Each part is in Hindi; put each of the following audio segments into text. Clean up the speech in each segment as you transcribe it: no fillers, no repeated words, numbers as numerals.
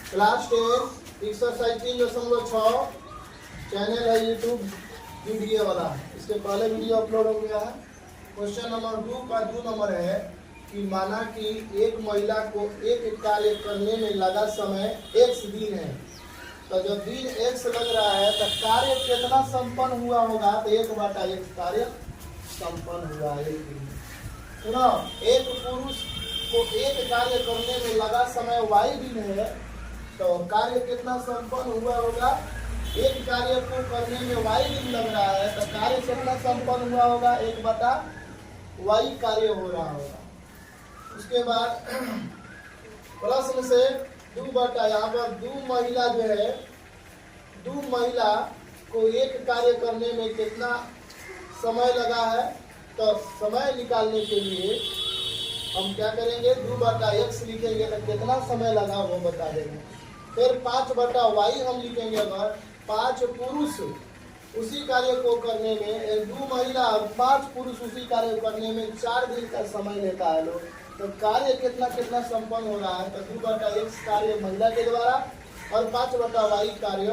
क्लास 10 एक्सरसाइज 3.6 चैनल है यूट्यूब वीडियो वाला। इसके पहले वीडियो अपलोड हो गया है। क्वेश्चन नंबर 2 का 2 नंबर है कि माना कि एक महिला को एक कार्य करने में लगा समय x दिन है, तो जब दिन x लग रहा है तो कार्य कितना संपन्न हुआ होगा? तो 1/x कार्य संपन्न हुआ एक दिन। सुनो, एक पुरुष को एक कार्य करने में लगा समय y दिन है, तो कार्य कितना संपन्न हुआ होगा? एक कार्य को करने में y दिन लग रहा है, तो कार्य कितना संपन्न हुआ होगा? 1/y कार्य हो रहा होगा। उसके बाद प्रश्न से 2 यहाँ पर 2 महिला जो है, 2 महिला को एक कार्य करने में कितना समय लगा है? तो समय निकालने के लिए हम क्या करेंगे? 2/x लिखेंगे तो कितना समय लगा वो बता देंगे। फिर 5/y हम लिखेंगे। अगर 5 पुरुष उसी कार्य को करने में, 2 महिला और 5 पुरुष उसी कार्य को करने में 4 दिन का समय लेता है लोग, तो कार्य कितना कितना संपन्न हो रहा है? तो 2/x कार्य महिला के द्वारा और 5/y कार्य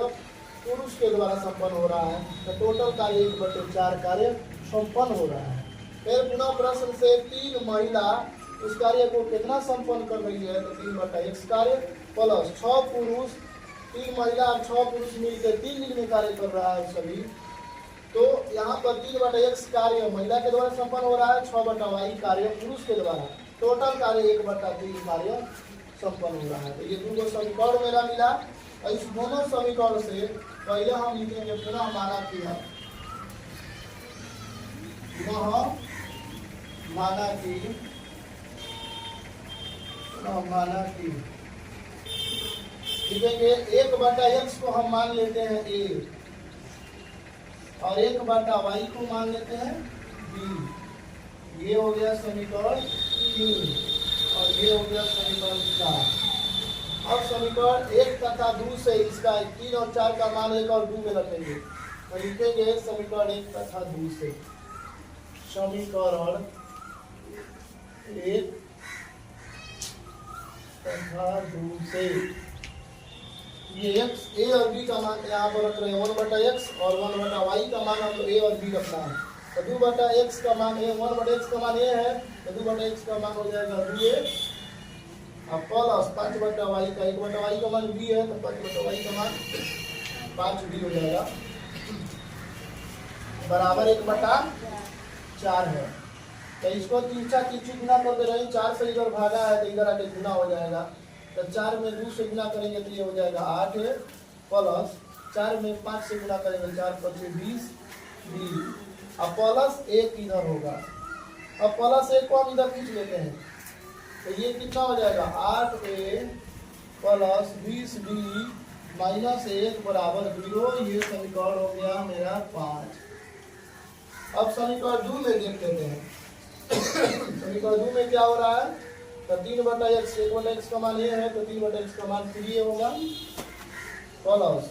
पुरुष के द्वारा संपन्न हो रहा है, तो टोटल कार्य 1/4 कार्य संपन्न हो रहा है। फिर पुनः प्रश्न से 3 महिला उस कार्य को कितना संपन्न कर रही है? तो 3/x कार्य प्लस 6 पुरुष, 3 महिला और 6 पुरुष मिलकर 3 दिन में कार्य कर रहा है सभी, तो यहाँ पर 3/x कार्य महिला के द्वारा संपन्न हो रहा है, 6/y कार्य पुरुष के द्वारा, टोटल कार्य 1/3 कार्य संपन्न हो रहा है। तो ये 2 समीकरण मेरा मिला। और इस दोनों समीकरण से पहले हम लिखेंगे पुनः माना कि लिखेंगे 1/x को हम मान लेते हैं a और 1/y को मान लेते हैं b। ये हो गया समीकरण 3 और ये हो गया समीकरण 4। अब समीकरण 1 तथा 2 से इसका 3 और 4 का मान 1 और 2 में रखेंगे, तो लिखेंगे समीकरण 1 तथा 2 से, समीकरण 1 तथा 2 से ये x a और b का मान यहाँ पर रख रहे हैं 1/x और 1/y का मान हम a और b रखना है। तो 2/x का मान a, 1/x का मान a है, तो 2/x का मान हो जाएगा 2a और प्लस 5/y का 1/y का मान b है, तो 5/y का मान 5b हो जाएगा, बराबर 1/4 है। तो इसको 3 गुना कर दे रहे हैं, 4 से इधर भागा है तो इधर आके गुना हो जाएगा, तो 4 में 2 से गुना करेंगे तो ये हो जाएगा 8 प्लस 4 में 5 से गुना करेंगे 4 × 5 = 20 अब प्लस 1 इधर होगा। अब प्लस 1 को हम इधर खींच लेते हैं, तो ये कितना हो जाएगा? 8a प्लस 20b माइनस 1 बराबर 0। ये समीकरण हो गया मेरा 5। अब समीकरण 2 में देख लेते हैं। समीकरण 2 में क्या हो रहा है? तो 3/x, 1/x का मान ये है, तो 3/x का मान 3a होगा प्लस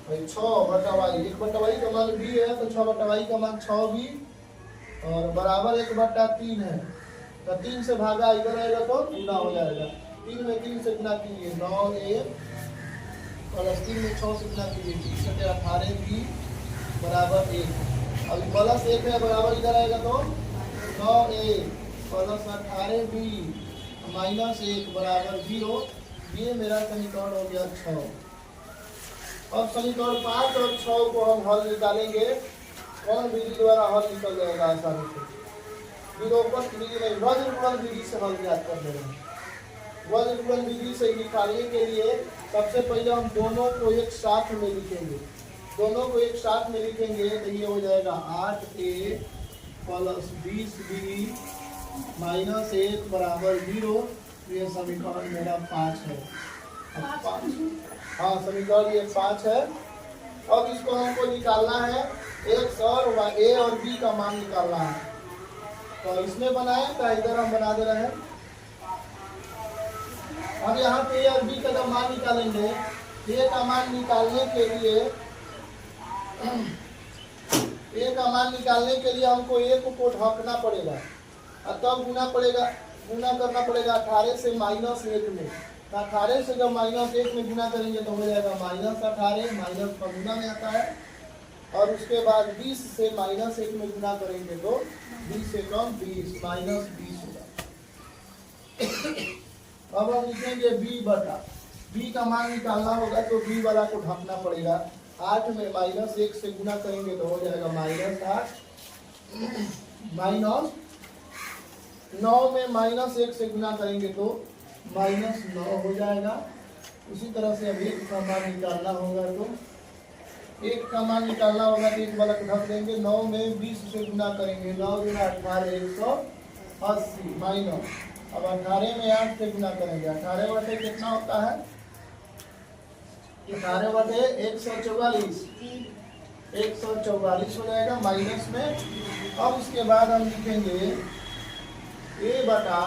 6/y, 1/y का मान b है, तो 6/y का मान 6b और बराबर 1/3 है। तो 3 से भागा इधर आएगा तो गुना हो जाएगा। 3 में 3 से गुना कीजिए 9a प्लस 3 में 6 से गुना कीजिए 30 × 18b बराबर 1। अभी प्लस 1 है, बराबर इधर आएगा तो 9a प्लस 18b माइनस 1 बराबर 0। ये मेरा समीकरण हो गया 6। अब समीकरण 5 और 6 को हम हल निकालेंगे। कौन विधि द्वारा हल निकल जाएगा आसानी से? विलोपन विधि नहीं, वज्रगुणन विधि से हल ज्ञात कर देंगे। वज्रगुणन विधि से निकालने के लिए सबसे पहले हम दोनों को एक साथ में लिखेंगे। दोनों को एक साथ में लिखेंगे तो ये हो जाएगा 8a प्लस 20b माइनस 1 बराबर 0। ये समीकरण मेरा 5 है। हाँ, समीकरण ये 5 है। अब इसको हमको निकालना है x और a और b का मान निकालना है। तो इसमें बनाए तो इधर हम बना दे रहे हैं। अब यहाँ पे a और b का जब मान निकालेंगे, a का मान निकालने के लिए हमको a को ढकना पड़ेगा और तब गुना करना पड़ेगा 18 से -1 में। 18 से जब -1 में गुना करेंगे तो हो जाएगा -18, माइनस फॉर्मूला में आता है। और उसके बाद 20 से -1 में गुना करेंगे तो 20 से कम 20, -20 होगा। अब हम लिखेंगे b का मान निकालना होगा तो b वाला को ढकना पड़ेगा। 8 में -1 से गुना करेंगे तो हो जाएगा -8, माइनस 9 में -1 से गुना करेंगे तो -9 हो जाएगा। उसी तरह से अब 1 का मान निकालना होगा तो 1 का मान निकालना होगा तो 1 वाला को ढक देंगे। 9 में 20 से गुना करेंगे, 9 गुना 18 180, माइनस अब 18 में 8 से गुना करेंगे, 18 बटे कितना होता है, 18 बटे 144 हो जाएगा माइनस में। अब उसके बाद हम लिखेंगे a बटा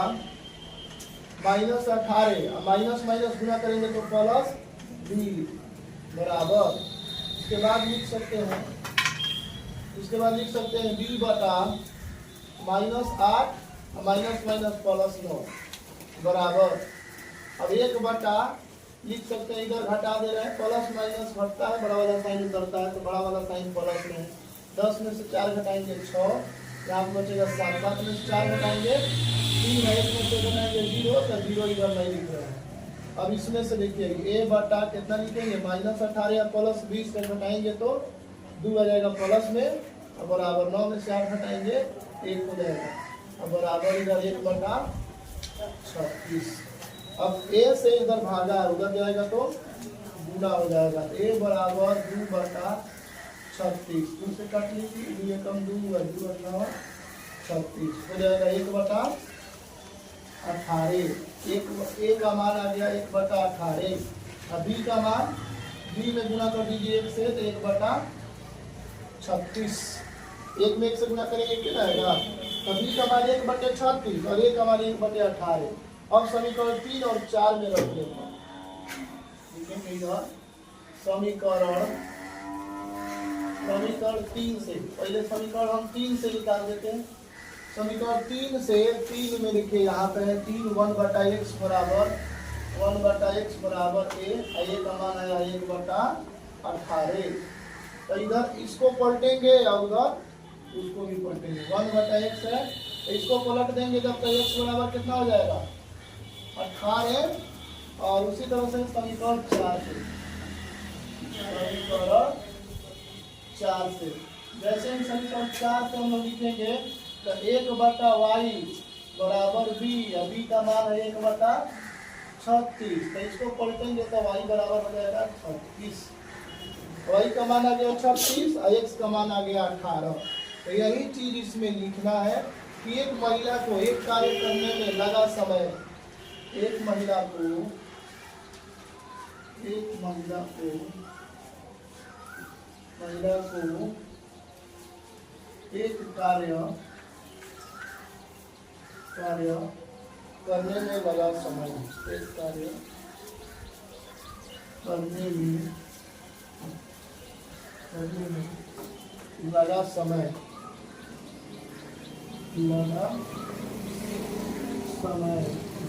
-18, माइनस माइनस गुना करेंगे तो प्लस b बराबर, इसके बाद लिख सकते हैं b बटा -8 माइनस माइनस प्लस 9 बराबर। अब 1 बटा लिख सकते हैं, इधर घटा दे रहे हैं, प्लस माइनस घटता है, बड़ा वाला साइन उतरता है तो बड़ा वाला साइन प्लस में है। 10 में से 4 घटाएंगे 6, यहाँ पर बचेगा 7, 7 में से 4 घटाएंगे 3 है, 1 में से घटाएंगे 0, तो 0 इधर नहीं लिख रहे हैं। अब इसमें से देखिए a बटा कितना लिखेंगे, -18 या प्लस 20 से घटाएंगे तो 2 आ जाएगा प्लस में, अब बराबर 9 में से 8 घटाएंगे 1 हो जाएगा, अब बराबर इधर 1 बटा 36। अब a से इधर भागा उधर जाएगा तो गुना हो जाएगा, a बराबर 2 बटा 36, 2 से काट लीजिए, 2 कम 2 है, 2 बटा 36 हो जाएगा 1 बटा 18। a का मान आ गया 1 बटा 18। अब b का मान, b में गुना कर दीजिए 1 से तो 1 बटा 36, 1 में 1 से गुना करेंगे कितना आएगा, तो b का मान 1 बटे 36 और a का मान 1 बटे 18। अब समीकरण 3 और 4 में रख देंगे, समीकरण 3 से पहले समीकरण हम 3 से निकाल देते हैं। समीकरण 3 से 3 में लिखिए, यहाँ पे है 3 1 बटा x बराबर a, का मान आया 1 बटा 18। तो इधर इसको पलटेंगे और उधर उसको भी पलटेंगे, 1 बटा x है, इसको पलट देंगे जब तक x बराबर कितना हो जाएगा 18। और उसी तरह से समीकरण 4 से जैसे ही समीकरण 4 से हम लोग लिखेंगे तो 1 बटा y बराबर b, b का मान है 1 बटा 36, तो इसको पलटेंगे तो y बराबर हो जाएगा 36, y का मान आ गया 36 और x का मान आ गया 18। तो यही चीज इसमें लिखना है कि एक महिला को एक कार्य करने में लगा समय, एक महिला को एक कार्य करने में लगा समय, एक कार्य करने में लगा समय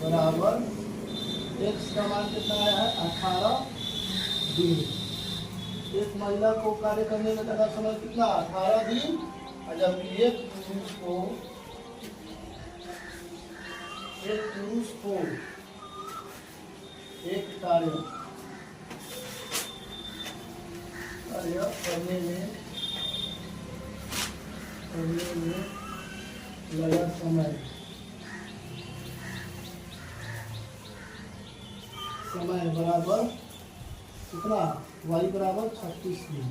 बराबर x का मान कितना आया है 18 दिन। एक महिला को कार्य करने में लगा समय कितना 18 दिन, और जबकि एक पुरुष को एक कार्य करने में लगा समय बराबर कितना, y बराबर 36 दिन,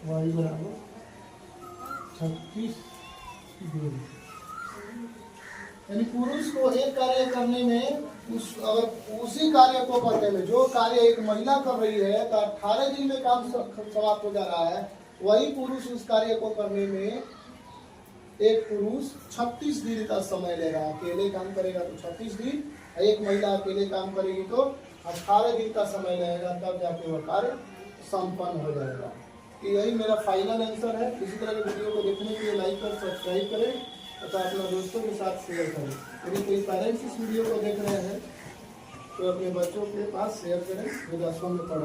y बराबर 36 दिन। यानी पुरुष को एक कार्य करने में अगर उसी कार्य को करने में जो कार्य एक महिला कर रही है तो 18 दिन में काम समाप्त हो जा रहा है, वही पुरुष उस कार्य को करने में एक पुरुष 36 दिन का समय लेगा। अकेले काम करेगा तो 36 दिन, एक महिला अकेले काम करेगी तो 18 दिन का समय लगेगा, तब जाके वह कार्य संपन्न हो जाएगा। यही मेरा फाइनल आंसर है। इसी तरह के वीडियो को देखने के लिए लाइक और सब्सक्राइब करें तथा अपने दोस्तों के साथ शेयर करें। यदि कोई पेरेंट्स इस वीडियो को देख रहे हैं तो अपने बच्चों के पास शेयर करें, जो 10वीं में पढ़